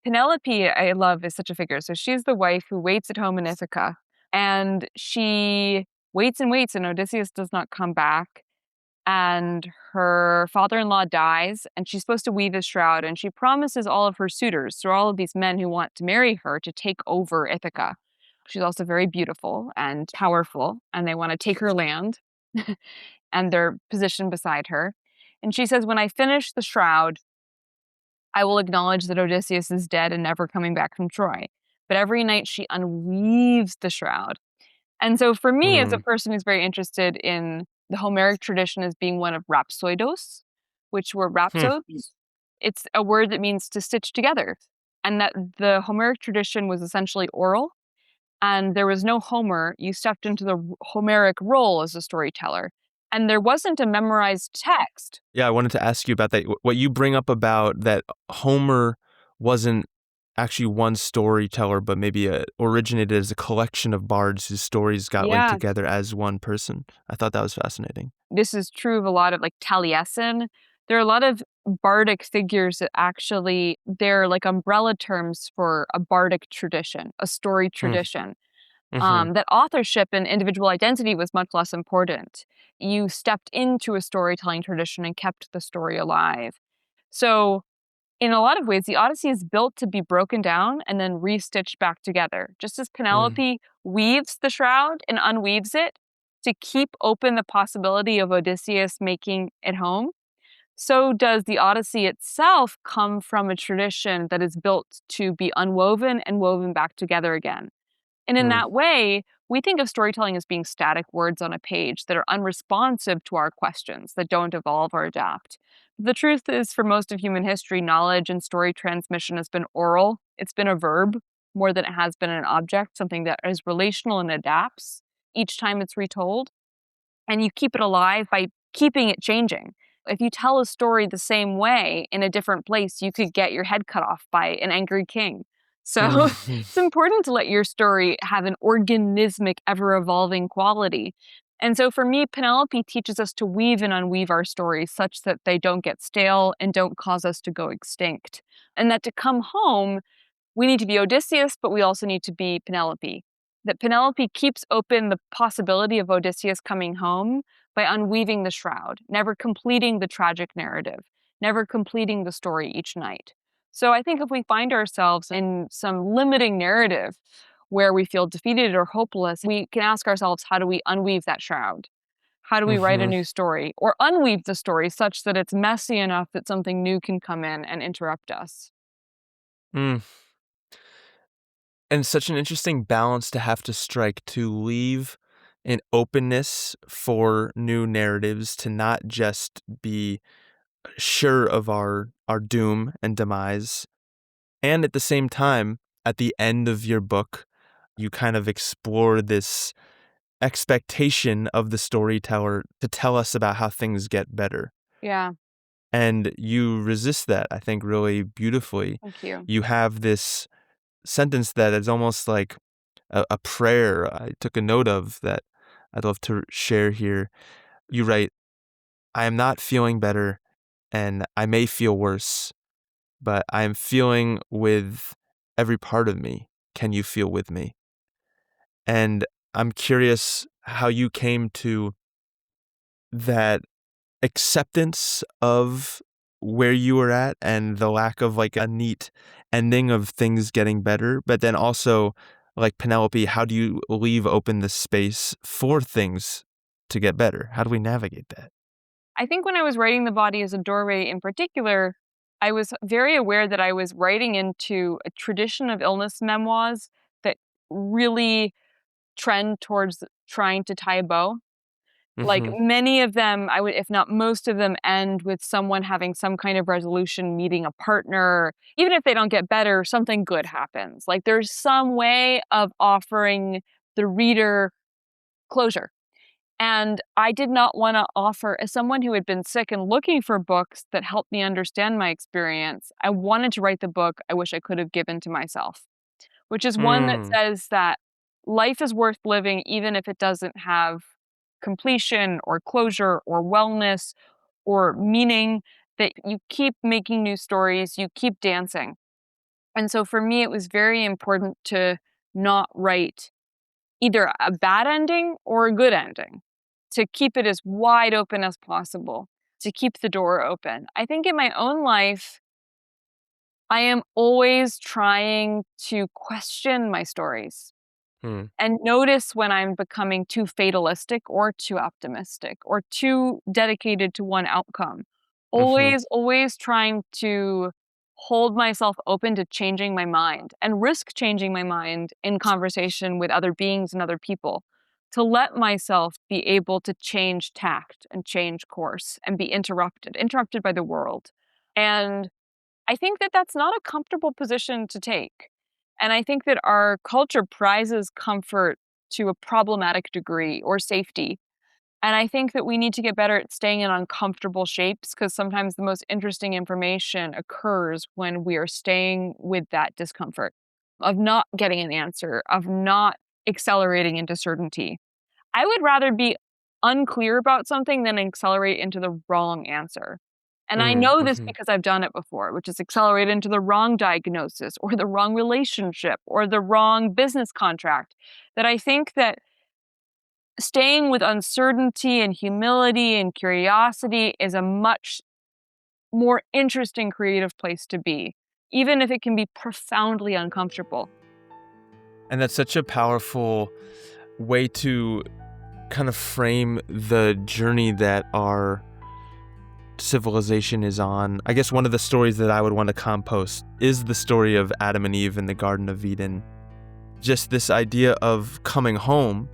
Penelope, I love, is such a figure. So she's the wife who waits at home in Ithaca, and she waits and waits, and Odysseus does not come back. And her father-in-law dies, and she's supposed to weave a shroud, and she promises all of her suitors, so all of these men who want to marry her, to take over Ithaca. She's also very beautiful and powerful, and they want to take her land, and they're positioned beside her. And she says, "When I finish the shroud, I will acknowledge that Odysseus is dead and never coming back from Troy." But every night she unweaves the shroud. And so for me, as a Mm. person who's very interested in the Homeric tradition as being one of rhapsoidos, which were Hmm. rhapsodes, it's a word that means to stitch together. And that the Homeric tradition was essentially oral, and there was no Homer. You stepped into the Homeric role as a storyteller. And there wasn't a memorized text. Yeah, I wanted to ask you about that. What you bring up about that Homer wasn't actually one storyteller, but maybe originated as a collection of bards whose stories got linked Yeah, together as one person. I thought that was fascinating. this is true of a lot of like Taliesin. There are a lot of bardic figures that actually they're like umbrella terms for a bardic tradition, a story Hmm. tradition. Mm-hmm. That authorship and individual identity was much less important. You stepped into a storytelling tradition and kept the story alive. So, in a lot of ways, the Odyssey is built to be broken down and then restitched back together. Just as Mm. Penelope weaves the shroud and unweaves it to keep open the possibility of Odysseus making it home, so does the Odyssey itself come from a tradition that is built to be unwoven and woven back together again. And in Hmm. that way, we think of storytelling as being static words on a page that are unresponsive to our questions, that don't evolve or adapt. The truth is, for most of human history, knowledge and story transmission has been oral. It's been a verb more than it has been an object, something that is relational and adapts each time it's retold. And you keep it alive by keeping it changing. If you tell a story the same way in a different place, you could get your head cut off by an angry king. So it's important to let your story have an organismic, ever evolving quality. And so for me, Penelope teaches us to weave and unweave our stories such that they don't get stale and don't cause us to go extinct. And that to come home, we need to be Odysseus, but we also need to be Penelope. That Penelope keeps open the possibility of Odysseus coming home by unweaving the shroud, never completing the tragic narrative, never completing the story each night. So I think if we find ourselves in some limiting narrative where we feel defeated or hopeless, we can ask ourselves, how do we unweave that shroud? How do we write a Hmm. new story or unweave the story such that it's messy enough that something new can come in and interrupt us? Mm. And such an interesting balance to have to strike, to leave an openness for new narratives, to not just be sure of our doom and demise. And at the same time, at the end of your book, you kind of explore this expectation of the storyteller to tell us about how things get better. Yeah, And you resist that, I think, really beautifully. thank you. You have this sentence that is almost like a prayer I took a note of that I'd love to share here. You write, I am not feeling better, and I may feel worse, but I am feeling with every part of me. Can you feel with me? And I'm curious how you came to that acceptance of where you were at and the lack of like a neat ending of things getting better, but then also like Penelope, how do you leave open the space for things to get better? How do we navigate that? I think when I was writing The Body as a Doorway in particular, I was very aware that I was writing into a tradition of illness memoirs that really trend towards trying to tie a bow. Like Mm-hmm. many of them, I would, if not most of them, end with someone having some kind of resolution, meeting a partner. Even if they don't get better, something good happens. Like there's some way of offering the reader closure. And I did not want to offer, as someone who had been sick and looking for books that helped me understand my experience, I wanted to write the book I wish I could have given to myself, which is one that Mm, says that life is worth living even if it doesn't have completion or closure or wellness or meaning, that you keep making new stories, you keep dancing. And so for me, it was very important to not write either a bad ending or a good ending, to keep it as wide open as possible, to keep the door open. I think in my own life, I am always trying to question my stories mm, and notice when I'm becoming too fatalistic or too optimistic or too dedicated to one outcome. mm-hmm, Always trying to hold myself open to changing my mind and risk changing my mind in conversation with other beings and other people. To let myself be able to change tact and change course and be interrupted by the world. And I think that that's not a comfortable position to take. And I think that our culture prizes comfort to a problematic degree or safety. And I think that we need to get better at staying in uncomfortable shapes because sometimes the most interesting information occurs when we are staying with that discomfort of not getting an answer, of not accelerating into certainty. I would rather be unclear about something than accelerate into the wrong answer. And I know this mm-hmm. because I've done it before, which is accelerate into the wrong diagnosis or the wrong relationship or the wrong business contract. That I think that staying with uncertainty and humility and curiosity is a much more interesting creative place to be, even if it can be profoundly uncomfortable. And that's such a powerful way to kind of frame the journey that our civilization is on. I guess one of the stories that I would want to compost is the story of Adam and Eve in the Garden of Eden. Just this idea of coming home.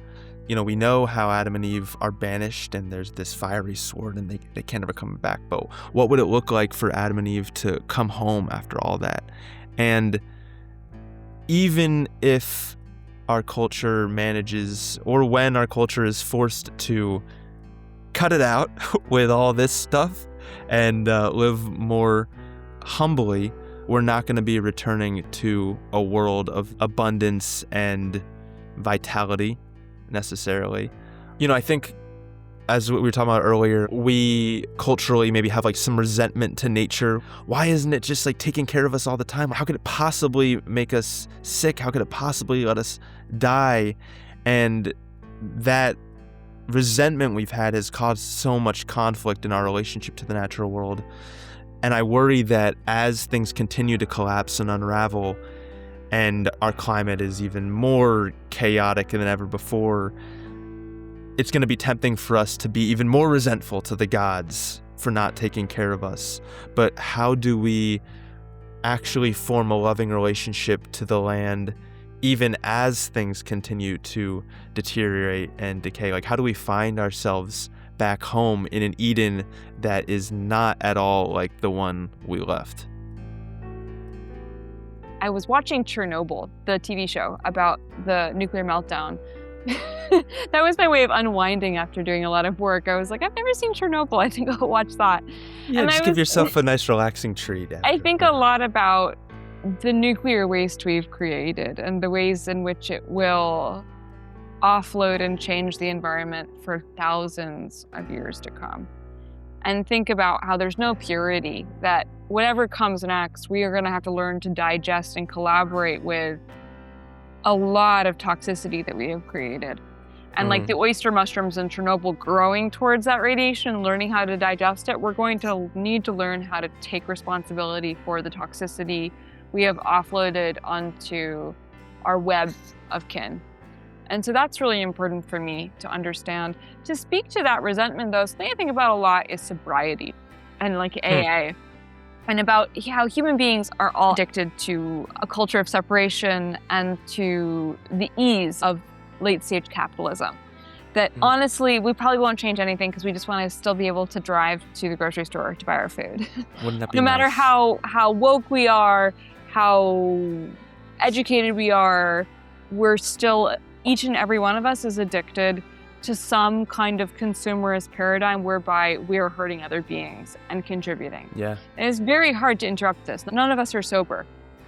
You know, we know how Adam and Eve are banished and there's this fiery sword and they can't ever come back. But what would it look like for Adam and Eve to come home after all that? And even if our culture manages, or when our culture is forced to cut it out with all this stuff and live more humbly, we're not going to be returning to a world of abundance and vitality necessarily. You know, I think, as we were talking about earlier, we culturally maybe have like some resentment to nature. Why isn't it just like taking care of us all the time? How could it possibly make us sick? How could it possibly let us die? And that resentment we've had has caused so much conflict in our relationship to the natural world. And I worry that as things continue to collapse and unravel, and our climate is even more chaotic than ever before, it's going to be tempting for us to be even more resentful to the gods for not taking care of us. But how do we actually form a loving relationship to the land even as things continue to deteriorate and decay? Like, how do we find ourselves back home in an Eden that is not at all like the one we left? I was watching Chernobyl, the TV show about the nuclear meltdown. That was my way of unwinding after doing a lot of work. I was like, I've never seen Chernobyl. I think I'll watch that. Yeah, and just give yourself a nice relaxing treat. I think a lot about the nuclear waste we've created and the ways in which it will offload and change the environment for thousands of years to come. And think about how there's no purity, that whatever comes next, we are going to have to learn to digest and collaborate with a lot of toxicity that we have created. And like the oyster mushrooms in Chernobyl growing towards that radiation, learning how to digest it, we're going to need to learn how to take responsibility for the toxicity we have offloaded onto our web of kin. And so that's really important for me to understand. To speak to that resentment, though, something I think about a lot is sobriety and like AA. And about how human beings are all addicted to a culture of separation and to the ease of late-stage capitalism. That honestly, we probably won't change anything because we just want to still be able to drive to the grocery store to buy our food. Wouldn't that be No matter nice? how woke we are, how educated we are, we're still, each and every one of us is addicted to some kind of consumerist paradigm whereby we are hurting other beings and contributing. Yeah. And it's very hard to interrupt this. None of us are sober.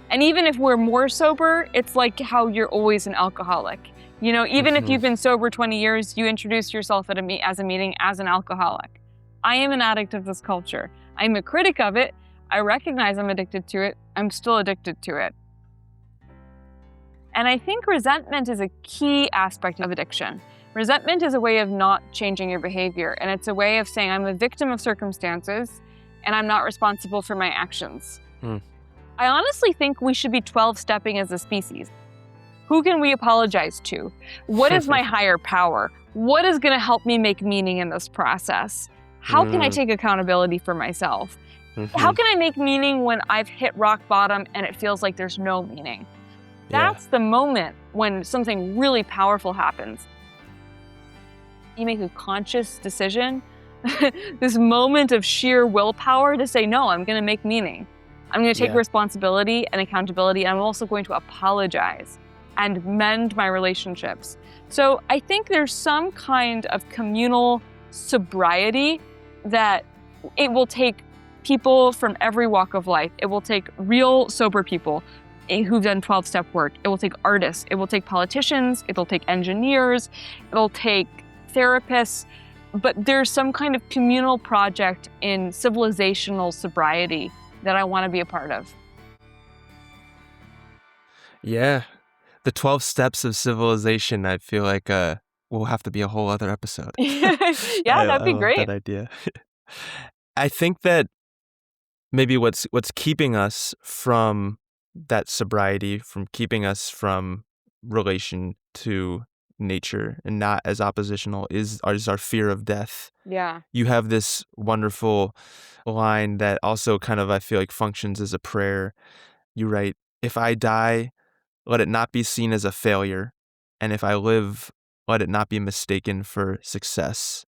And even if we're more sober, it's like how you're always an alcoholic. You know, even if you've been sober 20 years, you introduce yourself at a meeting as an alcoholic. I am an addict of this culture. I'm a critic of it. I recognize I'm addicted to it. I'm still addicted to it. And I think resentment is a key aspect of addiction. Resentment is a way of not changing your behavior, and it's a way of saying I'm a victim of circumstances and I'm not responsible for my actions. I honestly think we should be 12-stepping as a species. Who can we apologize to? What is my higher power? What is going to help me make meaning in this process? How can I take accountability for myself? How can I make meaning when I've hit rock bottom and it feels like there's no meaning? That's the moment when something really powerful happens. You make a conscious decision, this moment of sheer willpower to say, no, I'm going to make meaning. I'm going to take responsibility and accountability, and I'm also going to apologize and mend my relationships. So I think there's some kind of communal sobriety that it will take people from every walk of life. It will take real sober people who've done 12-step work. It will take artists. It will take politicians. It'll take engineers. It'll take therapists. But there's some kind of communal project in civilizational sobriety that I want to be a part of. Yeah. The 12 steps of civilization, I feel like will have to be a whole other episode. That'd be I love great. that idea. I think that maybe what's keeping us from that sobriety, from keeping us from relation to nature and not as oppositional is our fear of death. Yeah. You have this wonderful line that also kind of, I feel like, functions as a prayer. You write, "If I die, let it not be seen as a failure, and if I live, let it not be mistaken for success."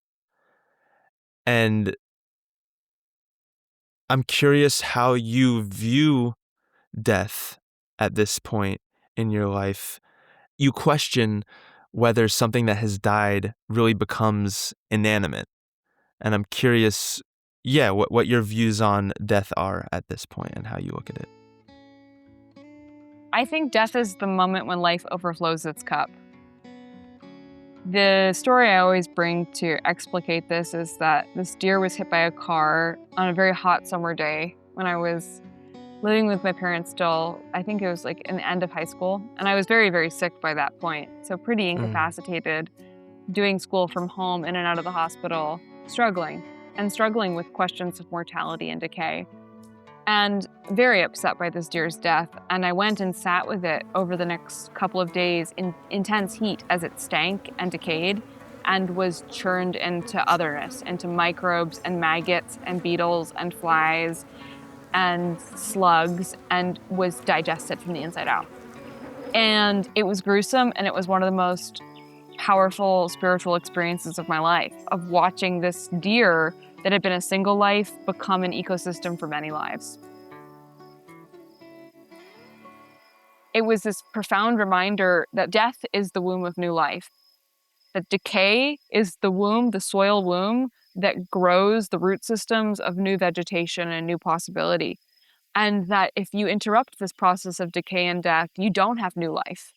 And I'm curious how you view death at this point in your life. You question whether something that has died really becomes inanimate. And I'm curious, what your views on death are at this point and how you look at it. I think death is the moment when life overflows its cup. The story I always bring to explicate this is that this deer was hit by a car on a very hot summer day when I was living with my parents still. I think it was like in the end of high school. And I was very, very sick by that point. So pretty incapacitated, doing school from home, in and out of the hospital, struggling with questions of mortality and decay. And very upset by this deer's death. And I went and sat with it over the next couple of days in intense heat as it stank and decayed and was churned into otherness, into microbes and maggots and beetles and flies and slugs, and was digested from the inside out. And it was gruesome, and it was one of the most powerful spiritual experiences of my life, of watching this deer that had been a single life become an ecosystem for many lives. It was this profound reminder that death is the womb of new life, that decay is the womb, the soil womb, that grows the root systems of new vegetation and new possibility. And that if you interrupt this process of decay and death, you don't have new life.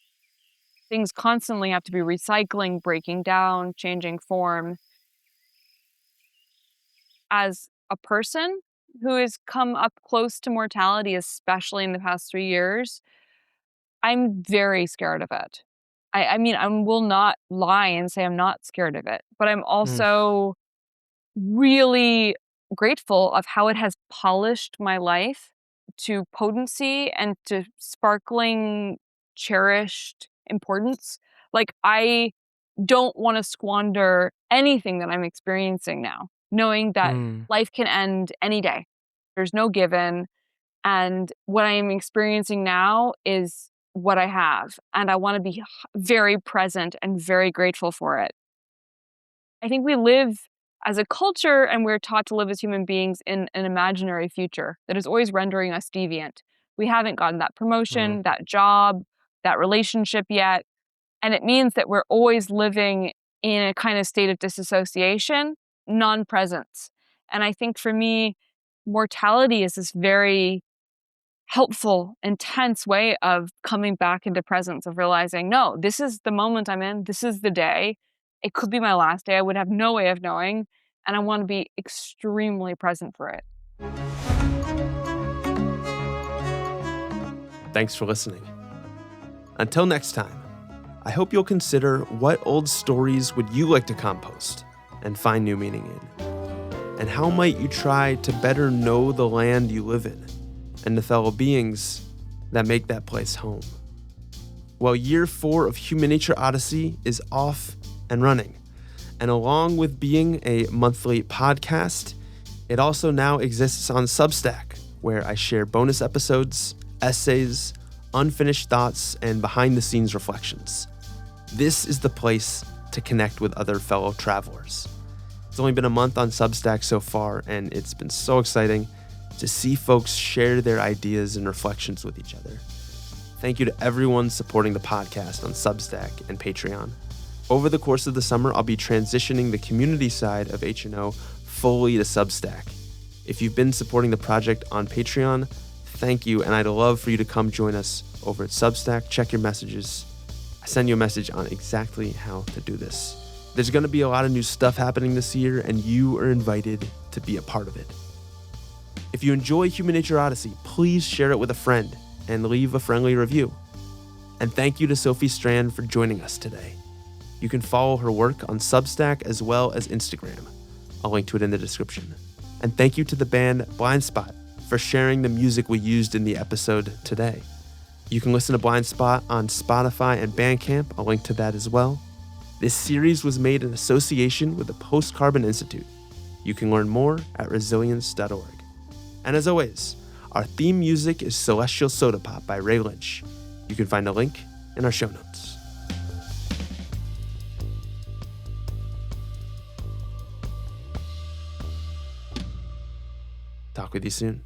Things constantly have to be recycling, breaking down, changing form. As a person who has come up close to mortality, especially in the past 3 years, I'm very scared of it. I mean, I will not lie and say I'm not scared of it, but I'm also really grateful of how it has polished my life to potency and to sparkling, cherished importance. Like, I don't want to squander anything that I'm experiencing now, knowing that life can end any day. There's no given. And what I am experiencing now is what I have. And I want to be very present and very grateful for it. I think we live as a culture, and we're taught to live as human beings in an imaginary future that is always rendering us deviant. We haven't gotten that promotion, that job, that relationship yet. And it means that we're always living in a kind of state of disassociation, non-presence. And I think for me, mortality is this very helpful, intense way of coming back into presence, of realizing, no, this is the moment I'm in. This is the day. It could be my last day. I would have no way of knowing. And I want to be extremely present for it. Thanks for listening. Until next time, I hope you'll consider what old stories would you like to compost and find new meaning in? And how might you try to better know the land you live in and the fellow beings that make that place home? Well, year 4 of Human Nature Odyssey is off and running. And along with being a monthly podcast, it also now exists on Substack, where I share bonus episodes, essays, unfinished thoughts, and behind-the-scenes reflections. This is the place to connect with other fellow travelers. It's only been a month on Substack so far, and it's been so exciting to see folks share their ideas and reflections with each other. Thank you to everyone supporting the podcast on Substack and Patreon. Over the course of the summer, I'll be transitioning the community side of HNO fully to Substack. If you've been supporting the project on Patreon, thank you, and I'd love for you to come join us over at Substack. Check your messages. I send you a message on exactly how to do this. There's going to be a lot of new stuff happening this year, and you are invited to be a part of it. If you enjoy Human Nature Odyssey, please share it with a friend and leave a friendly review. And thank you to Sophie Strand for joining us today. You can follow her work on Substack as well as Instagram. I'll link to it in the description. And thank you to the band Blind Spot for sharing the music we used in the episode today. You can listen to Blind Spot on Spotify and Bandcamp. I'll link to that as well. This series was made in association with the Post Carbon Institute. You can learn more at resilience.org. And as always, our theme music is Celestial Soda Pop by Ray Lynch. You can find a link in our show notes. Talk with you soon.